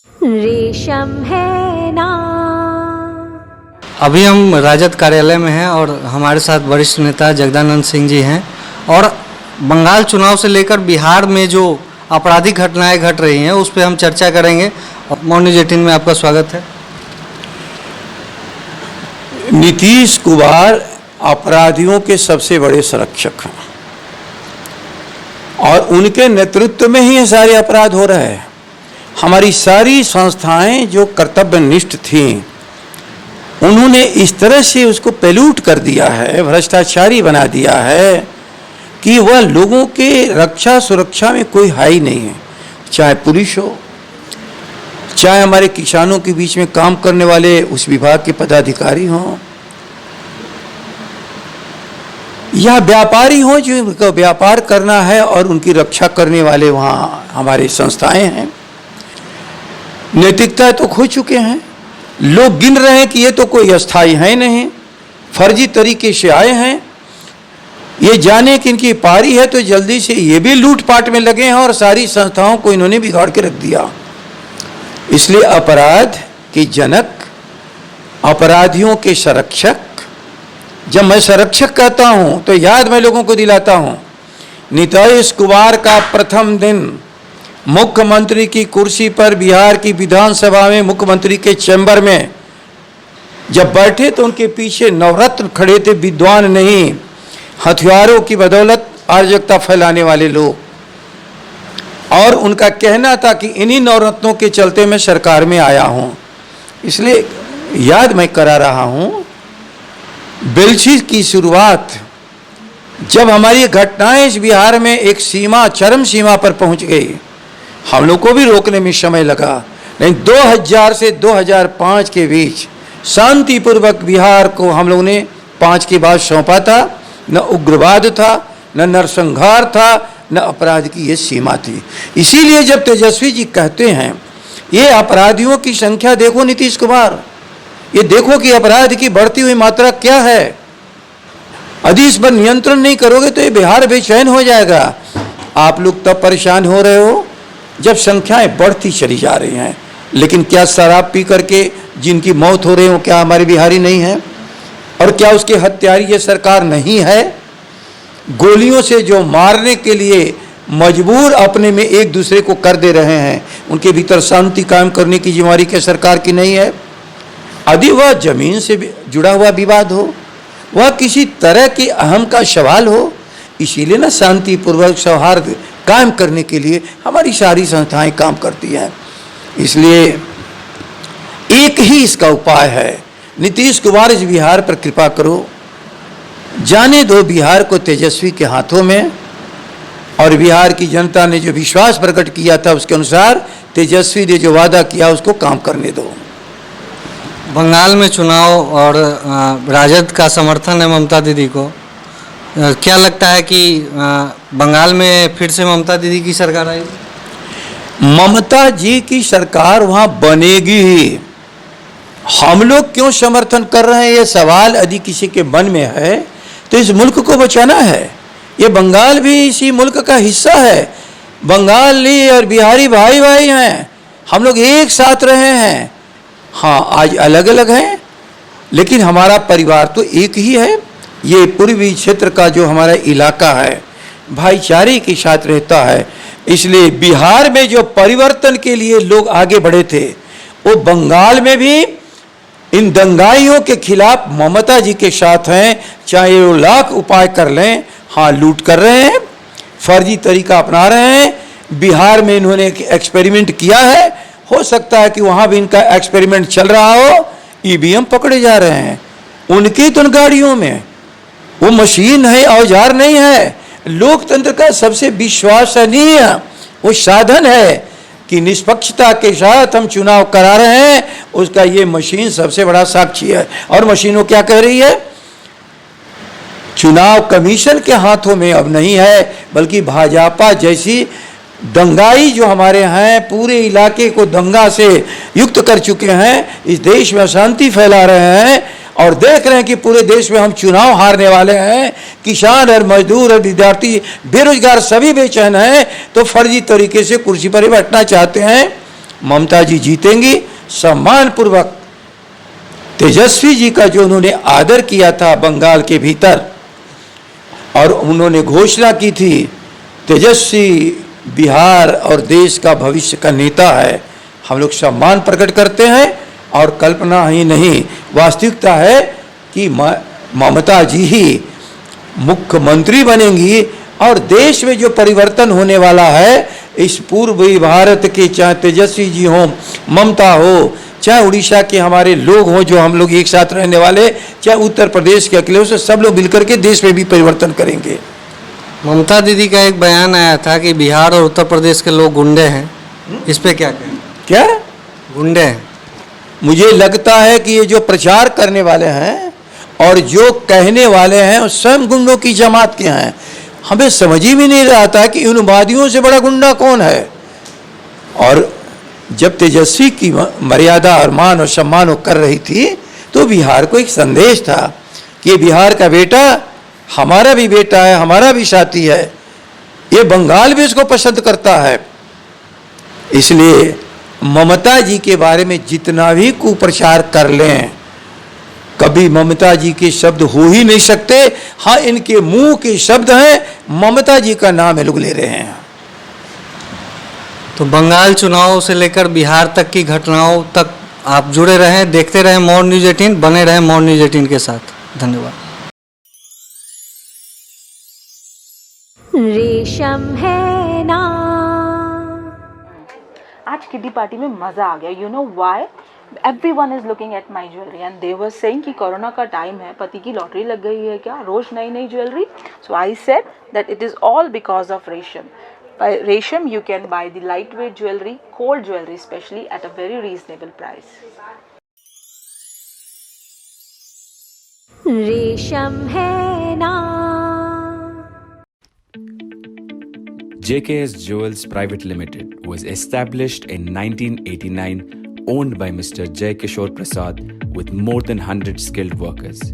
रेशम है ना। अभी हम राजद कार्यालय में हैं और हमारे साथ वरिष्ठ नेता जगदानंद सिंह जी हैं और बंगाल चुनाव से लेकर बिहार में जो आपराधिक घटनाएं घट रही हैं उस पर हम चर्चा करेंगे। मॉर्निंग 18 में आपका स्वागत है। नीतीश कुमार अपराधियों के सबसे बड़े संरक्षक हैं और उनके नेतृत्व में ही ये सारे अपराध हो रहे हैं। हमारी सारी संस्थाएं जो कर्तव्यनिष्ठ थीं उन्होंने इस तरह से उसको पैल्यूट कर दिया है, भ्रष्टाचारी बना दिया है कि वह लोगों के रक्षा सुरक्षा में कोई हाई नहीं है। चाहे पुलिस हो, चाहे हमारे किसानों के बीच में काम करने वाले उस विभाग के पदाधिकारी हों, या व्यापारी हों जो उनका व्यापार करना है और उनकी रक्षा करने वाले वहाँ हमारे संस्थाएं हैं। नैतिकता तो खो चुके हैं। लोग गिन रहे हैं कि ये तो कोई अस्थाई है नहीं, फर्जी तरीके से आए हैं। ये जाने कि इनकी पारी है तो जल्दी से ये भी लूटपाट में लगे हैं और सारी संस्थाओं को इन्होंने बिगाड़ के रख दिया। इसलिए अपराध के जनक, अपराधियों के संरक्षक, जब मैं संरक्षक कहता हूं तो याद मैं लोगों को दिलाता हूं, नीतीश कुमार का प्रथम दिन मुख्यमंत्री की कुर्सी पर बिहार की विधानसभा में मुख्यमंत्री के चैम्बर में जब बैठे तो उनके पीछे नवरत्न खड़े थे, विद्वान नहीं, हथियारों की बदौलत अराजकता फैलाने वाले लोग। और उनका कहना था कि इन्हीं नवरत्नों के चलते मैं सरकार में आया हूं। इसलिए याद मैं करा रहा हूं, बेलछी की शुरुआत जब हमारी घटनाएं इस बिहार में एक सीमा, चरम सीमा पर पहुंच गई, हम लोग को भी रोकने में समय लगा, लेकिन 2000 से 2005 के बीच शांतिपूर्वक बिहार को हम लोगों ने 5 के बाद सौंपा था। न उग्रवाद था, न नरसंहार था, न अपराध की ये सीमा थी। इसीलिए जब तेजस्वी जी कहते हैं ये अपराधियों की संख्या देखो नीतीश कुमार, ये देखो कि अपराध की बढ़ती हुई मात्रा क्या है, यदि इस पर नियंत्रण नहीं करोगे तो ये बिहार बेचैन हो जाएगा। आप लोग तब परेशान हो रहे हो जब संख्याएं बढ़ती चली जा रही हैं, लेकिन क्या शराब पी करके जिनकी मौत हो रही हो क्या हमारे बिहारी नहीं है? और क्या उसके हत्यारी ये सरकार नहीं है? गोलियों से जो मारने के लिए मजबूर अपने में एक दूसरे को कर दे रहे हैं, उनके भीतर शांति कायम करने की जिम्मेदारी क्या सरकार की नहीं है? यदि वह जमीन से जुड़ा हुआ विवाद हो, वह किसी तरह की अहम का सवाल हो, इसीलिए ना शांतिपूर्वक सौहार्द कायम करने के लिए हमारी सारी संस्थाएं काम करती हैं। इसलिए एक ही इसका उपाय है, नीतीश कुमार इस बिहार पर कृपा करो, जाने दो बिहार को तेजस्वी के हाथों में, और बिहार की जनता ने जो विश्वास प्रकट किया था उसके अनुसार तेजस्वी ने जो वादा किया उसको काम करने दो। बंगाल में चुनाव और राजद का समर्थन है ममता दीदी को, क्या लगता है कि बंगाल में फिर से ममता दीदी की सरकार आएगी? ममता जी की सरकार वहां बनेगी ही। हम लोग क्यों समर्थन कर रहे हैं ये सवाल यदि किसी के मन में है तो इस मुल्क को बचाना है। ये बंगाल भी इसी मुल्क का हिस्सा है। बंगाली और बिहारी भाई भाई हैं, हम लोग एक साथ रहे हैं। हाँ, आज अलग अलग हैं लेकिन हमारा परिवार तो एक ही है। ये पूर्वी क्षेत्र का जो हमारा इलाका है भाईचारे के साथ रहता है। इसलिए बिहार में जो परिवर्तन के लिए लोग आगे बढ़े थे वो बंगाल में भी इन दंगाइयों के खिलाफ ममता जी के साथ हैं। चाहे वो लाख उपाय कर लें, हाँ लूट कर रहे हैं, फर्जी तरीका अपना रहे हैं। बिहार में इन्होंने एक एक्सपेरिमेंट किया है, हो सकता है कि वहाँ भी इनका एक्सपेरिमेंट चल रहा हो। ईवीएम पकड़े जा रहे हैं उनकी तो गाड़ियों में, वो मशीन है, औजार नहीं है। लोकतंत्र का सबसे विश्वसनीय वो साधन है कि निष्पक्षता के साथ हम चुनाव करा रहे हैं, उसका ये मशीन सबसे बड़ा साक्षी है। और मशीन वो क्या कह रही है? चुनाव कमीशन के हाथों में अब नहीं है, बल्कि भाजपा जैसी दंगाई जो हमारे हैं पूरे इलाके को दंगा से युक्त कर चुके हैं, इस देश में अशांति फैला रहे हैं और देख रहे हैं कि पूरे देश में हम चुनाव हारने वाले हैं। किसान और मजदूर और विद्यार्थी बेरोजगार सभी बेचैन हैं, तो फर्जी तरीके से कुर्सी पर ही बैठना चाहते हैं। ममता जी जीतेंगी। सम्मान पूर्वक तेजस्वी जी का जो उन्होंने आदर किया था बंगाल के भीतर, और उन्होंने घोषणा की थी तेजस्वी बिहार और देश का भविष्य का नेता है, हम लोग सम्मान प्रकट करते हैं। और कल्पना ही नहीं, वास्तविकता है कि ममता जी ही मुख्यमंत्री बनेंगी और देश में जो परिवर्तन होने वाला है, इस पूर्वी भारत के, चाहे तेजस्वी जी हों, ममता हो, चाहे उड़ीसा के हमारे लोग हों जो हम लोग एक साथ रहने वाले, चाहे उत्तर प्रदेश के अकेले से, सब लोग मिलकर के देश में भी परिवर्तन करेंगे। ममता दीदी का एक बयान आया था कि बिहार और उत्तर प्रदेश के लोग गुंडे हैं, इस पे क्या कहें? क्या गुंडे हैं? मुझे लगता है कि ये जो प्रचार करने वाले हैं और जो कहने वाले हैं वो स्वयं गुंडों की जमात के हैं। हमें समझ ही भी नहीं रहा था कि उन वादियों से बड़ा गुंडा कौन है। और जब तेजस्वी की मर्यादा और मान और सम्मान वो कर रही थी तो बिहार को एक संदेश था कि ये बिहार का बेटा हमारा भी बेटा है, हमारा भी साथी है, ये बंगाल भी इसको पसंद करता है। इसलिए ममता जी के बारे में जितना भी कुप्रचार कर लें, कभी ममता जी के शब्द हो ही नहीं सकते। हाँ, इनके मुंह के शब्द हैं, ममता जी का नाम ये लोग ले रहे हैं। तो बंगाल चुनाव से लेकर बिहार तक की घटनाओं तक आप जुड़े रहें, देखते रहें मॉर्न न्यूज़ 18, बने रहें मॉर्न न्यूज़ 18 के साथ। धन्यवाद। रेशम है ना। आज किड्डी पार्टी में मजा आ गया। You know why? Everyone is looking at my jewellery and they were saying कि कोरोना का टाइम है, पति की लॉटरी लग गई है क्या, रोज नई नई jewellery. So I said that it is all because of रेशम. By Resham, you can buy the lightweight jewelry, gold jewelry especially, at a very reasonable price. रेशम है ना। JKS Jewels Private Limited was established in 1989, owned by Mr. Jay Kishore Prasad with more than 100 skilled workers.